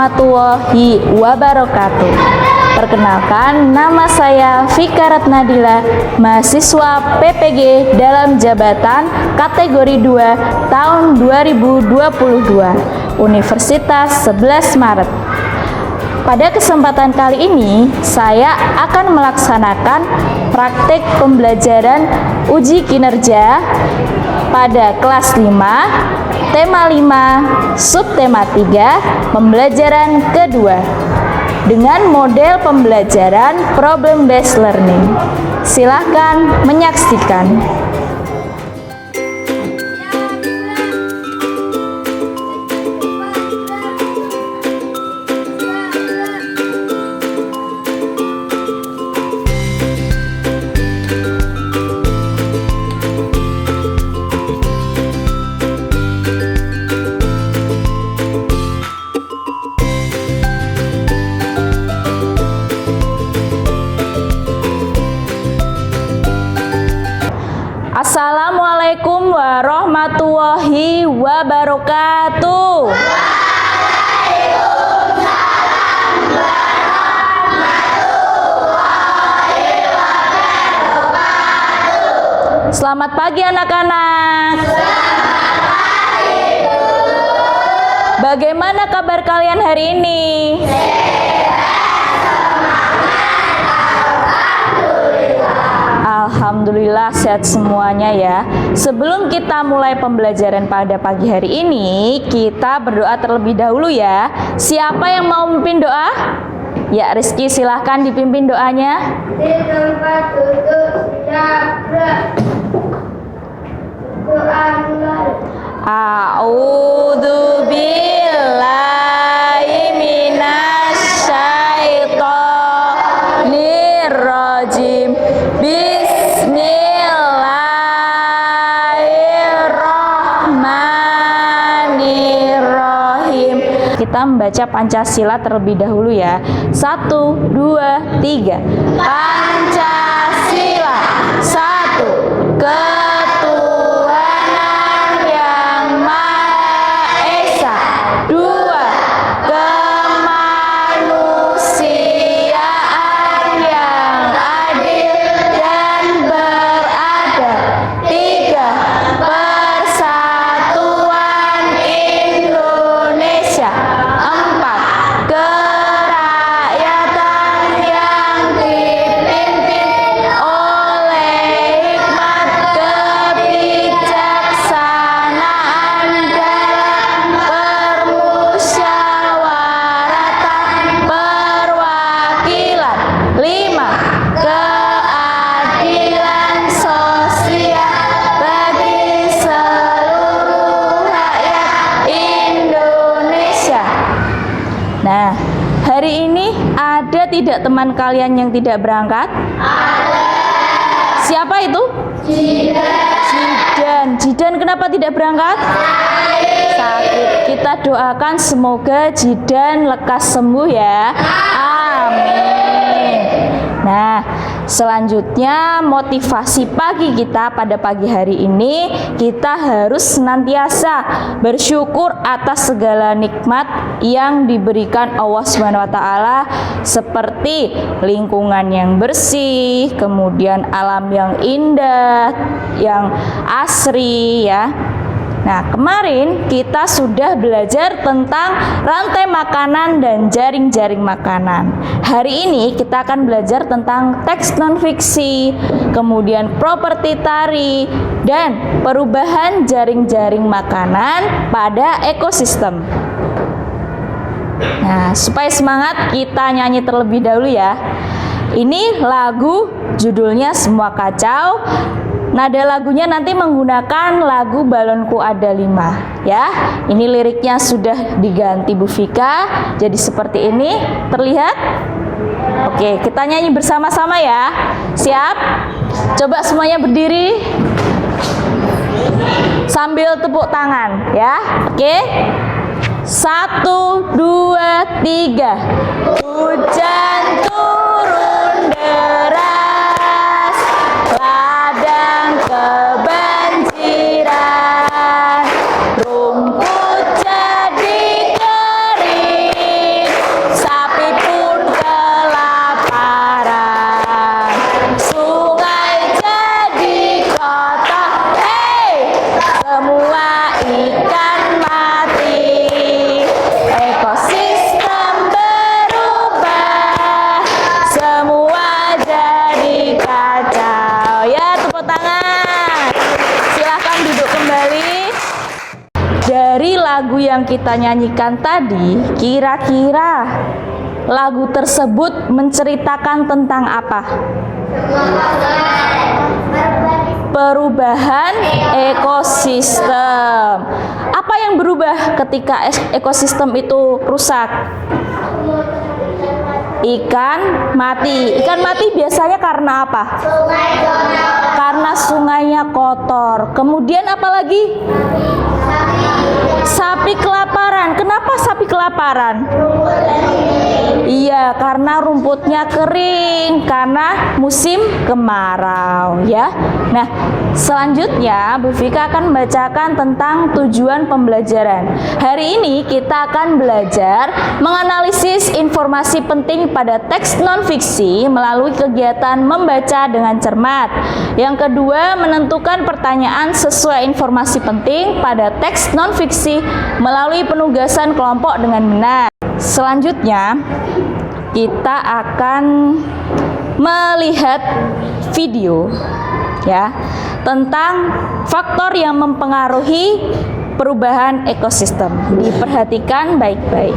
warahmatullahi wabarakatuh. Perkenalkan, nama saya Vika Ratnadila, mahasiswa PPG dalam jabatan kategori 2 tahun 2022, Universitas 11 Maret. Pada kesempatan kali ini, saya akan melaksanakan praktek pembelajaran uji kinerja pada kelas 5, tema 5, subtema 3, pembelajaran kedua dengan model pembelajaran problem based learning. Silahkan menyaksikan. Assalamualaikum warahmatullahi wabarakatuh. Waalaikumsalam warahmatullahi wabarakatuh. Selamat pagi anak-anak. Selamat pagi, Bu. Bagaimana kabar kalian hari ini? Alhamdulillah sehat semuanya ya. Sebelum kita mulai pembelajaran pada pagi hari ini, kita berdoa terlebih dahulu ya. Siapa yang mau memimpin doa? Ya, Rizky silahkan dipimpin doanya. Di tempat duduk siap. Doa mulai. A'udzu billahi minasyaitonir rajim. Bismillahirrahmanirrahim. Kita membaca Pancasila terlebih dahulu ya. 1, 2, 3. Pancasila. 1. Ketuhanan yang Maha Esa. 2. Kemanusiaan yang adil dan beradab. 3. Persatuan Indonesia. 4. Kerakyatan yang dipimpin oleh hikmat kebijaksanaan dalam permusyawaratan perwakilan. 5. Keadilan sosial bagi seluruh rakyat Indonesia. Nah, hari ini ada tidak teman kalian yang tidak berangkat? Siapa itu? Jidan kenapa tidak berangkat? Sakit. Kita doakan semoga Jidan lekas sembuh ya. Amin. Nah, selanjutnya motivasi pagi kita pada pagi hari ini, kita harus senantiasa bersyukur atas segala nikmat yang diberikan Allah SWT, seperti lingkungan yang bersih, kemudian alam yang indah, yang asri ya. Nah, kemarin kita sudah belajar tentang rantai makanan dan jaring-jaring makanan. Hari ini kita akan belajar tentang teks non-fiksi, kemudian properti tari, dan perubahan jaring-jaring makanan pada ekosistem. Nah, supaya semangat kita nyanyi terlebih dahulu ya. Ini lagu judulnya Semua Kacau. Nada lagunya nanti menggunakan lagu Balonku Ada 5 ya. Ini liriknya sudah diganti Bu Vika, jadi seperti ini terlihat. Oke, kita nyanyi bersama-sama ya. Siap? Coba semuanya berdiri sambil tepuk tangan ya. Oke. 1, 2, 3. Hujan turun deras, ladang kebanjiran, rumput jadi kering. tangan. Silahkan duduk kembali. Dari lagu yang kita nyanyikan tadi, kira-kira lagu tersebut menceritakan tentang apa? Perubahan ekosistem. Apa yang berubah ketika ekosistem itu rusak? Ikan mati. Ikan mati biasanya karena apa? Karena sungainya kotor. Kemudian apa lagi? Sapi kelaparan. Kenapa sapi kelaparan? Iya, karena rumputnya kering, karena musim kemarau, ya. Nah, selanjutnya Bu Vika akan membacakan tentang tujuan pembelajaran. Hari ini kita akan belajar menganalisis informasi penting pada teks non-fiksi melalui kegiatan membaca dengan cermat. Yang kedua, menentukan pertanyaan sesuai informasi penting pada teks non-fiksi melalui penugasan kelompok dengan benar. Selanjutnya, kita akan melihat video ya tentang faktor yang mempengaruhi perubahan ekosistem. Diperhatikan baik-baik.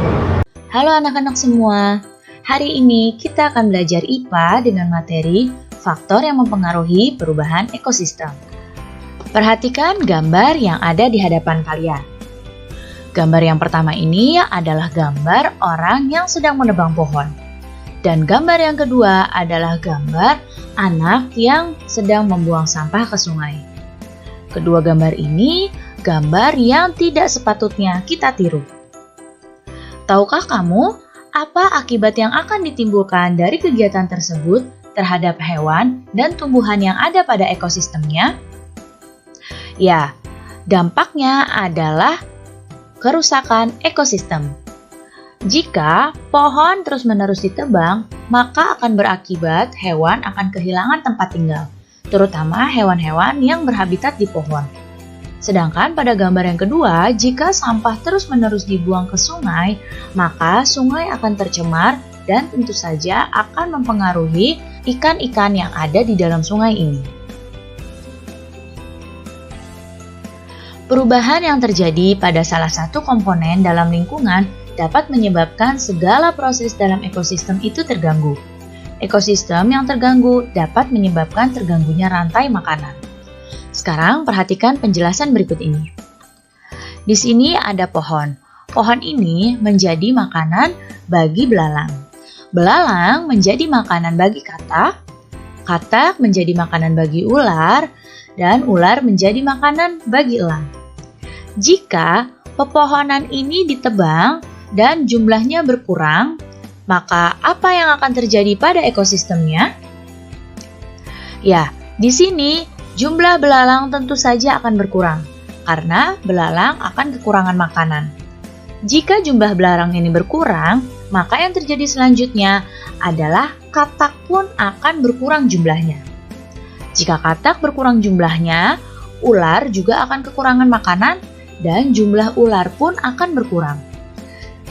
Halo anak-anak semua. Hari ini kita akan belajar IPA dengan materi faktor yang mempengaruhi perubahan ekosistem. Perhatikan gambar yang ada di hadapan kalian. Gambar yang pertama ini adalah gambar orang yang sedang menebang pohon. Dan gambar yang kedua adalah gambar anak yang sedang membuang sampah ke sungai. Kedua gambar ini gambar yang tidak sepatutnya kita tiru. Tahukah kamu apa akibat yang akan ditimbulkan dari kegiatan tersebut terhadap hewan dan tumbuhan yang ada pada ekosistemnya? Ya, dampaknya adalah kerusakan ekosistem. Jika pohon terus-menerus ditebang, maka akan berakibat hewan akan kehilangan tempat tinggal, terutama hewan-hewan yang berhabitat di pohon. Sedangkan pada gambar yang kedua, jika sampah terus-menerus dibuang ke sungai, maka sungai akan tercemar dan tentu saja akan mempengaruhi ikan-ikan yang ada di dalam sungai ini. Perubahan yang terjadi pada salah satu komponen dalam lingkungan dapat menyebabkan segala proses dalam ekosistem itu terganggu. Ekosistem yang terganggu dapat menyebabkan terganggunya rantai makanan. Sekarang perhatikan penjelasan berikut ini. Di sini ada pohon. Pohon ini menjadi makanan bagi belalang. Belalang menjadi makanan bagi katak. Katak menjadi makanan bagi ular. Dan ular menjadi makanan bagi elang. Jika pepohonan ini ditebang dan jumlahnya berkurang, maka apa yang akan terjadi pada ekosistemnya? Ya, di sini jumlah belalang tentu saja akan berkurang karena belalang akan kekurangan makanan. Jika jumlah belalang ini berkurang, maka yang terjadi selanjutnya adalah katak pun akan berkurang jumlahnya. Jika katak berkurang jumlahnya, ular juga akan kekurangan makanan dan jumlah ular pun akan berkurang.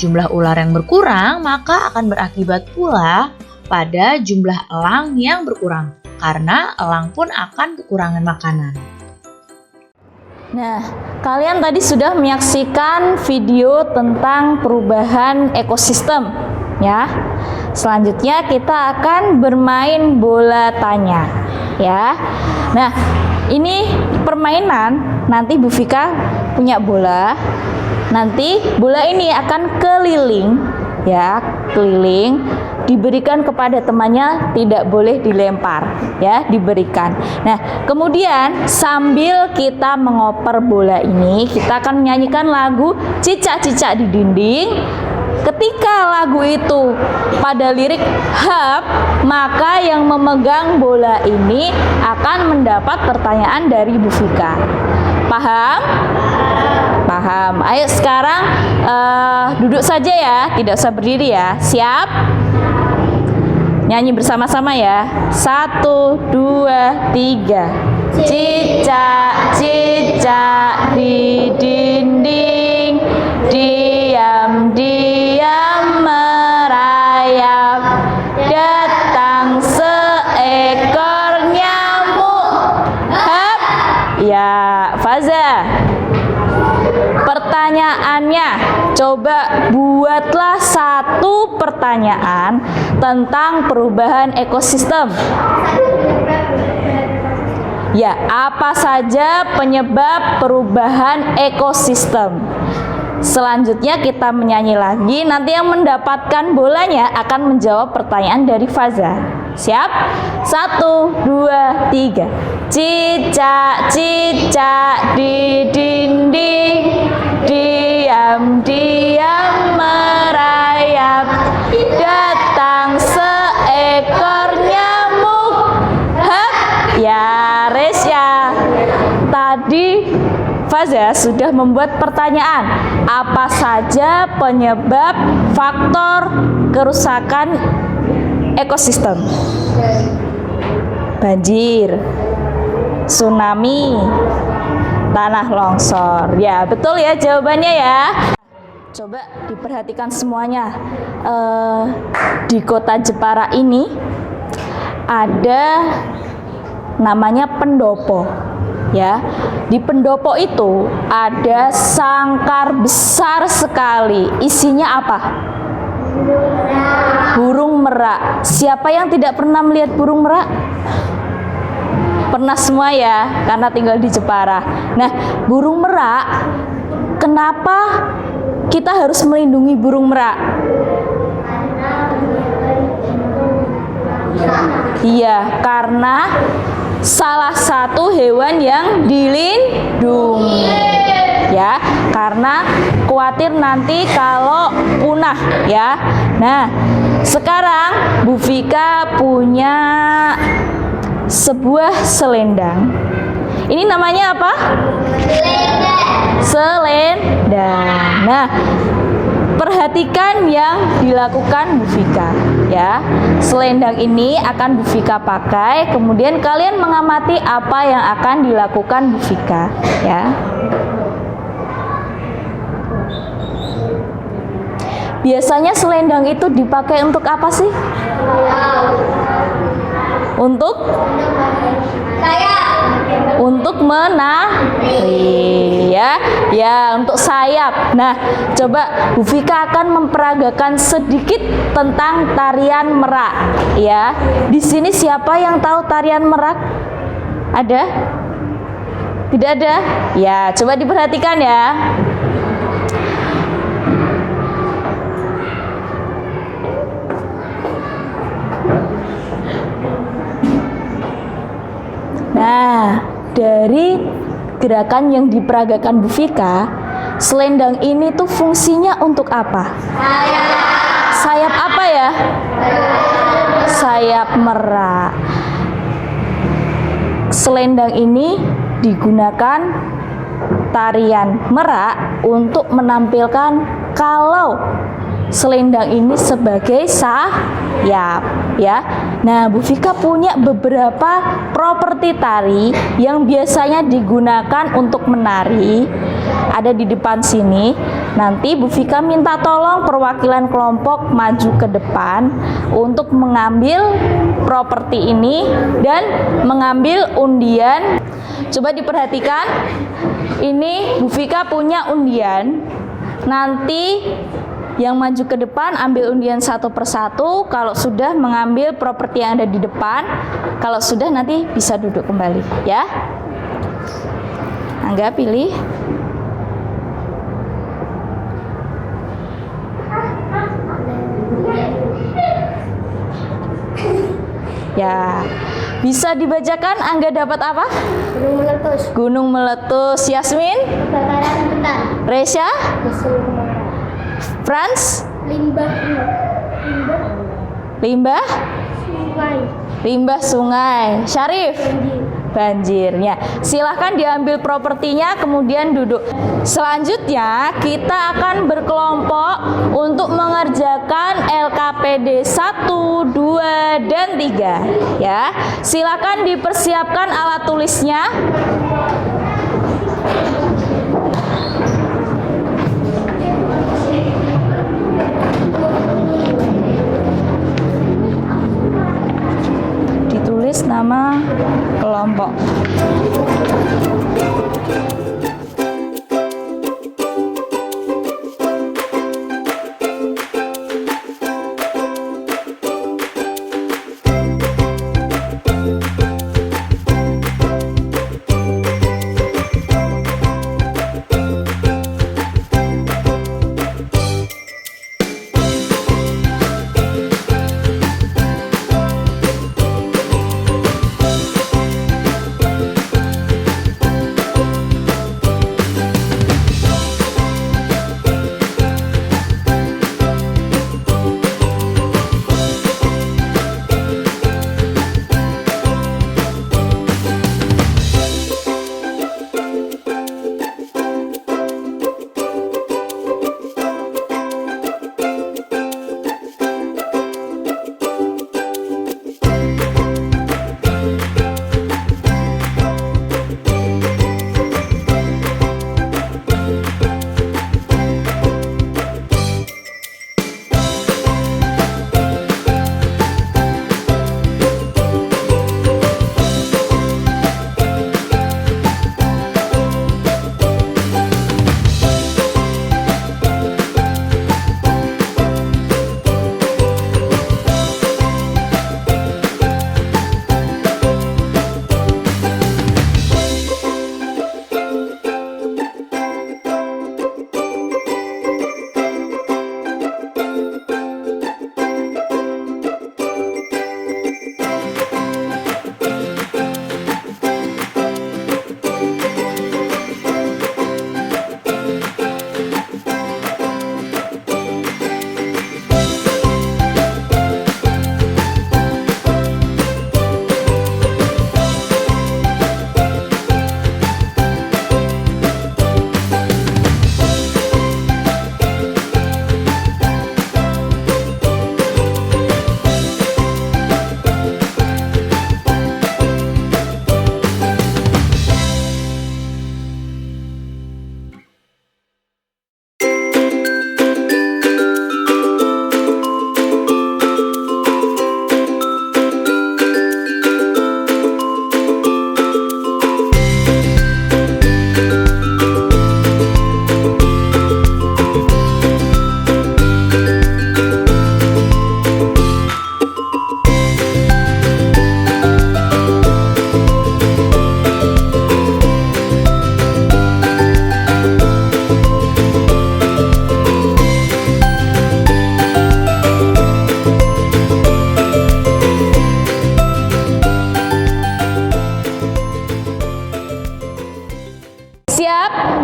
Jumlah ular yang berkurang maka akan berakibat pula pada jumlah elang yang berkurang karena elang pun akan kekurangan makanan. Nah, kalian tadi sudah menyaksikan video tentang perubahan ekosistem ya. Selanjutnya kita akan bermain bola tanya ya. Nah, ini permainan. Nanti Bu Vika punya bola. Nanti bola ini akan keliling ya, keliling, diberikan kepada temannya, tidak boleh dilempar ya, diberikan. Nah, kemudian sambil kita mengoper bola ini, kita akan menyanyikan lagu Cicak-cicak di dinding. Ketika lagu itu pada lirik hap, maka yang memegang bola ini akan mendapat pertanyaan dari Bu Vika. Paham? Paham. Ayo sekarang duduk saja ya, tidak usah berdiri ya. Siap? Nyanyi bersama-sama ya. 1, 2, 3. Cicak-cicak di dinding, diam-diam merayap. Datang seekor nyamuk, Ya, Faza. Pertanyaannya, coba buatlah satu pertanyaan tentang perubahan ekosistem. Ya, apa saja penyebab perubahan ekosistem? Selanjutnya kita menyanyi lagi. Nanti yang mendapatkan bolanya akan menjawab pertanyaan dari Faza. Siap? 1, 2, 3. Cicak-cicak di dinding, diam-diam merayap. Datang seekor nyamuk. Hah? Ya, Resya. Tadi Faza sudah membuat pertanyaan. Apa saja penyebab faktor kerusakan ekosistem? Banjir, tsunami, tanah longsor. Ya, betul ya jawabannya ya. Coba diperhatikan semuanya. Di kota Jepara ini ada namanya pendopo. Ya, di pendopo itu ada sangkar besar sekali. Isinya apa? Burung merak. Siapa yang tidak pernah melihat burung merak? Pernah semua ya, karena tinggal di Jepara. Nah, burung merak, kenapa kita harus melindungi burung merak? Iya, karena salah satu hewan yang dilindungi. Ya, karena khawatir nanti kalau punah ya. Nah, sekarang Bu Vika punya sebuah selendang. Ini namanya apa? Selendang. Nah, perhatikan yang dilakukan Bu Vika ya. Selendang ini akan Bu Vika pakai, kemudian kalian mengamati apa yang akan dilakukan Bu Vika ya. Biasanya selendang itu dipakai untuk apa sih? Untuk menari ya. Ya, untuk sayap. Nah, coba Bu Vika akan memperagakan sedikit tentang tarian merak ya. Di sini siapa yang tahu tarian merak? Ada? Tidak ada? Ya, coba diperhatikan ya. Nah, dari gerakan yang diperagakan Bu Vika, selendang ini tuh fungsinya untuk apa? Sayap apa ya? Sayap merak. Selendang ini digunakan tarian merak untuk menampilkan kalau selendang ini sebagai sayap ya. Nah, Bu Vika punya beberapa properti tari yang biasanya digunakan untuk menari. Ada di depan sini. Nanti Bu Vika minta tolong perwakilan kelompok maju ke depan untuk mengambil properti ini dan mengambil undian. Coba diperhatikan. Ini Bu Vika punya undian. Nanti yang maju ke depan ambil undian satu persatu. Kalau sudah mengambil properti yang ada di depan, kalau sudah nanti bisa duduk kembali ya. Angga pilih. Ya, bisa dibacakan. Angga dapat apa? Gunung meletus. Gunung meletus. Yasmin? Kebakaran hutan. Resya? Musuh kemarau. Franz? Limbah. Limbah? Sungai. Limbah sungai. Syarif? Banjir. Banjirnya. Silahkan diambil propertinya, kemudian duduk. Selanjutnya kita akan berkelompok untuk mengerjakan LKPD 1, 2, dan 3 ya. Silahkan dipersiapkan alat tulisnya. Ditulis nama kelompok.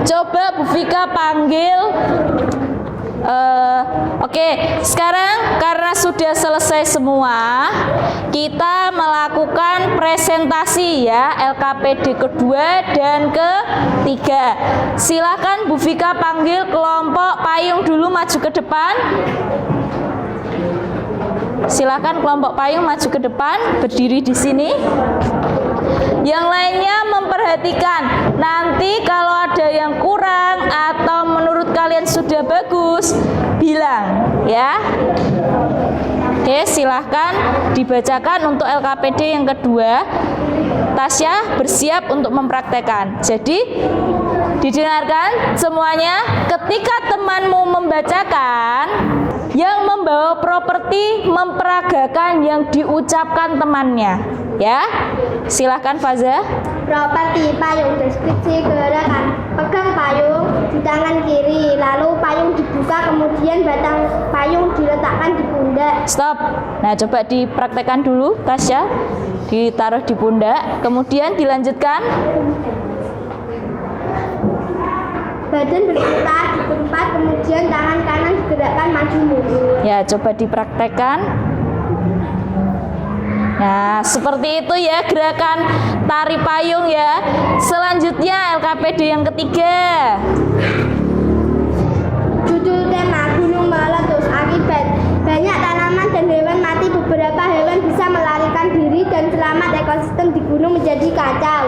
Coba Bu Vika panggil. Oke, sekarang karena sudah selesai semua, kita melakukan presentasi ya, LKPD kedua dan ketiga. Silakan Bu Vika panggil kelompok payung dulu maju ke depan. Silakan kelompok payung maju ke depan, berdiri di sini. Yang lainnya memperhatikan, nanti kalau ada yang kurang atau menurut kalian sudah bagus, bilang ya. Oke, silahkan dibacakan untuk LKPD yang kedua. Tasya bersiap untuk mempraktekkan. Jadi didengarkan semuanya. Ketika temanmu membacakan, yang membawa properti memperagakan yang diucapkan temannya. Ya, silahkan Faza. Properti payung, deskripsi gerakan. Pegang payung di tangan kiri, lalu payung dibuka, kemudian batang payung diletakkan di pundak. Stop. Nah, coba dipraktekkan dulu, Tasya. Ditaruh di pundak, kemudian dilanjutkan. Badan berputar di tempat, kemudian tangan kanan digerakkan maju mundur. Ya, coba dipraktekkan. Nah, seperti itu ya gerakan tari payung ya. Selanjutnya LKPD yang ketiga. Judul tema gunung meletus akibat banyak tanaman dan hewan mati. Beberapa hewan bisa melarikan diri dan selamat. Ekosistem di gunung menjadi kacau.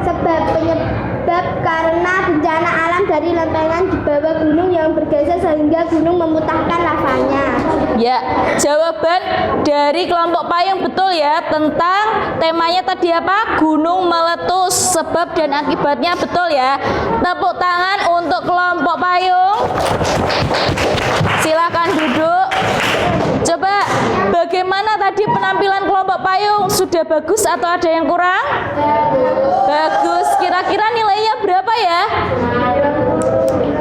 Sebab penyebab karena bencana alam datang dari lempengan di bawah gunung yang bergeser sehingga gunung memuntahkan lavanya. Ya, jawaban dari kelompok payung betul ya, tentang temanya tadi apa? Gunung meletus, sebab dan akibatnya, betul ya. Tepuk tangan untuk kelompok payung. Silakan duduk. Coba bagaimana tadi penampilan kelompok payung? Sudah bagus atau ada yang kurang? Bagus. Kira-kira nilainya berapa ya?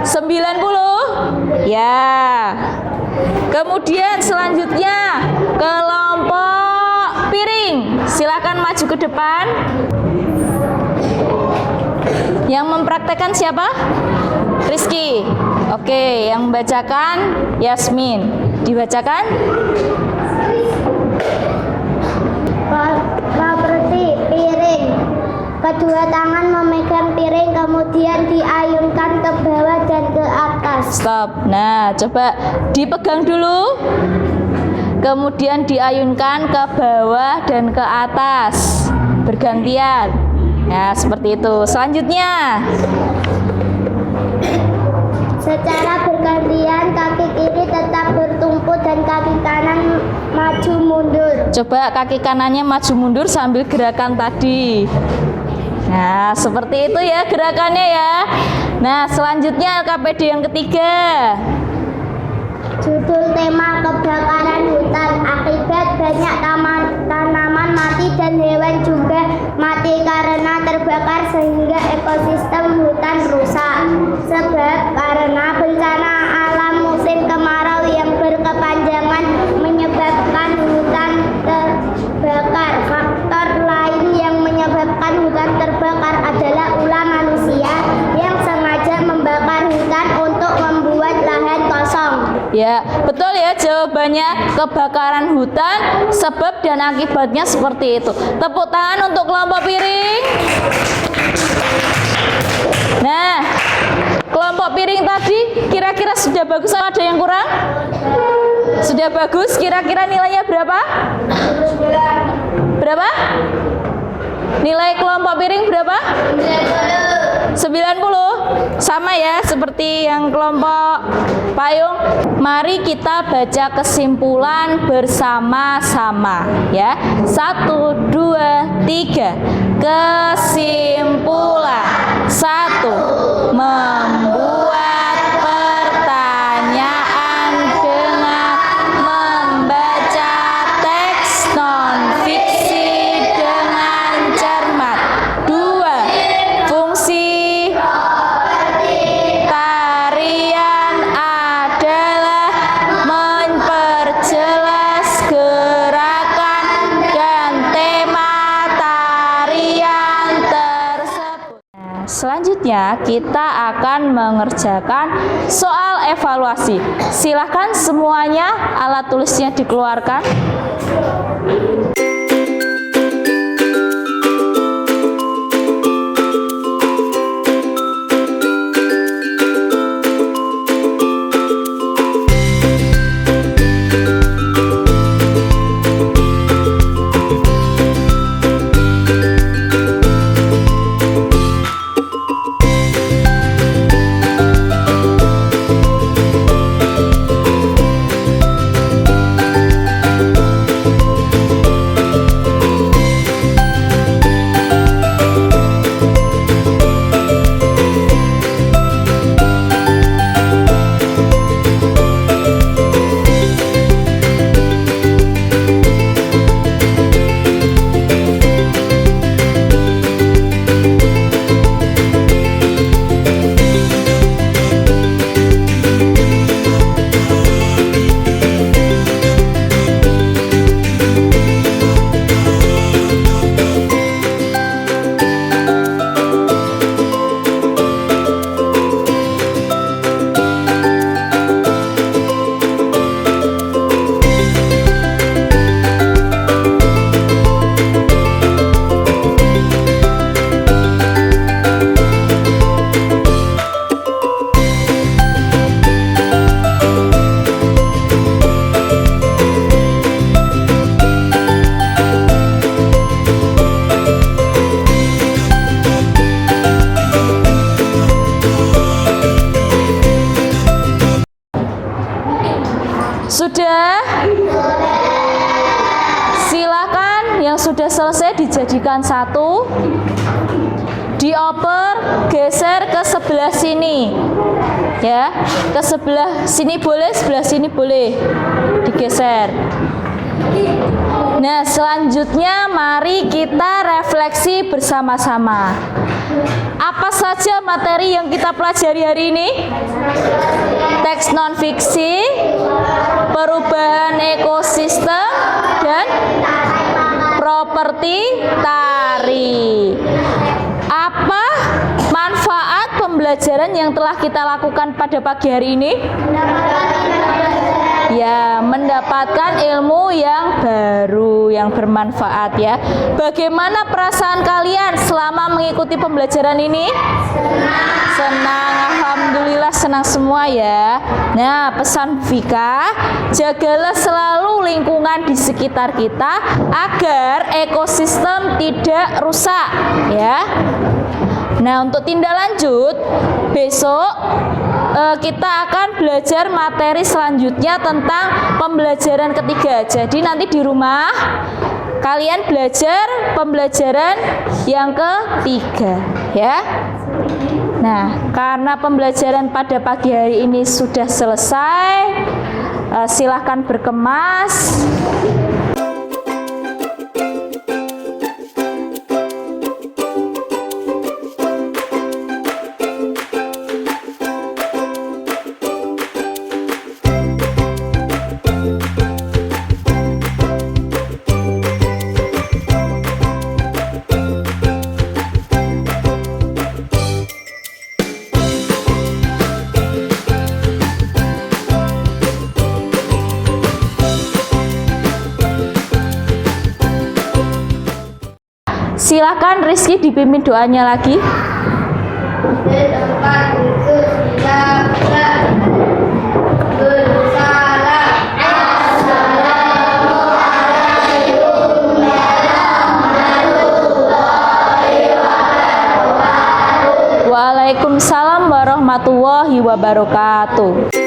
90? Ya. Kemudian selanjutnya kelompok piring. Silakan maju ke depan. Yang mempraktekkan siapa? Rizky. Oke, yang membacakan Yasmin. Dibacakan. Seperti piring. Kedua tangan memegang piring kemudian diayunkan ke bawah dan ke atas. Stop. Nah, coba dipegang dulu. Kemudian diayunkan ke bawah dan ke atas. Bergantian. Nah, seperti itu. Selanjutnya. Secara bergantian kaki kiri tetap bertumpu dan kaki kanan maju mundur. Coba kaki kanannya maju mundur sambil gerakan tadi. Nah, seperti itu ya gerakannya ya. Nah, selanjutnya LKPD yang ketiga. Judul tema kebakaran hutan. Akibat banyak tanaman mati dan hewan juga mati karena terbakar sehingga ekosistem hutan rusak. Sebab karena bencana alam musim kemarau yang berkepanjangan menyebabkan hutan terbakar. Faktor lain yang menyebabkan hutan terbakar adalah ulah manusia yang sengaja membakar hutan untuk membuat lahan kosong. Ya, betul ya jawabannya, kebakaran hutan, sebab dan akibatnya seperti itu. Tepuk tangan untuk kelompok piring. Nah, kelompok piring tadi kira-kira sudah bagus atau ada yang kurang? Sudah bagus, kira-kira nilainya berapa? Berapa? Nilai kelompok piring berapa? 90. Sama ya seperti yang kelompok payung. Mari kita baca kesimpulan bersama-sama ya. 1, 2, 3. Kesimpulan. 1. Membuat pertanyaan dengan membaca teks non-fiksi dengan cermat. 2. Fungsi tarian adalah memperjelas gerakan dan tema tarian tersebut. Nah, selanjutnya kita akan mengerjakan soal evaluasi. Silakan semuanya alat tulisnya dikeluarkan. jadikan satu, dioper, geser ke sebelah sini, ya, ke sebelah sini boleh, sebelah sini boleh, digeser. Nah, selanjutnya mari kita refleksi bersama-sama. Apa saja materi yang kita pelajari hari ini? Teks non-fiksi, perubahan ekosistem, dan properti tari. Apa manfaat pembelajaran yang telah kita lakukan pada pagi hari ini? Ya, mendapatkan ilmu yang baru, yang bermanfaat ya. Bagaimana perasaan kalian selama mengikuti pembelajaran ini? Senang, alhamdulillah senang semua ya. Nah, pesan Vika, jagalah selalu lingkungan di sekitar kita agar ekosistem tidak rusak ya. Nah, untuk tindak lanjut, besok kita akan belajar materi selanjutnya tentang pembelajaran ketiga. Jadi nanti di rumah kalian belajar pembelajaran yang ketiga ya. Nah, karena pembelajaran pada pagi hari ini sudah selesai, silahkan berkemas. Silakan Rizky dipimpin doanya lagi. Waalaikumsalam warahmatullahi wabarakatuh.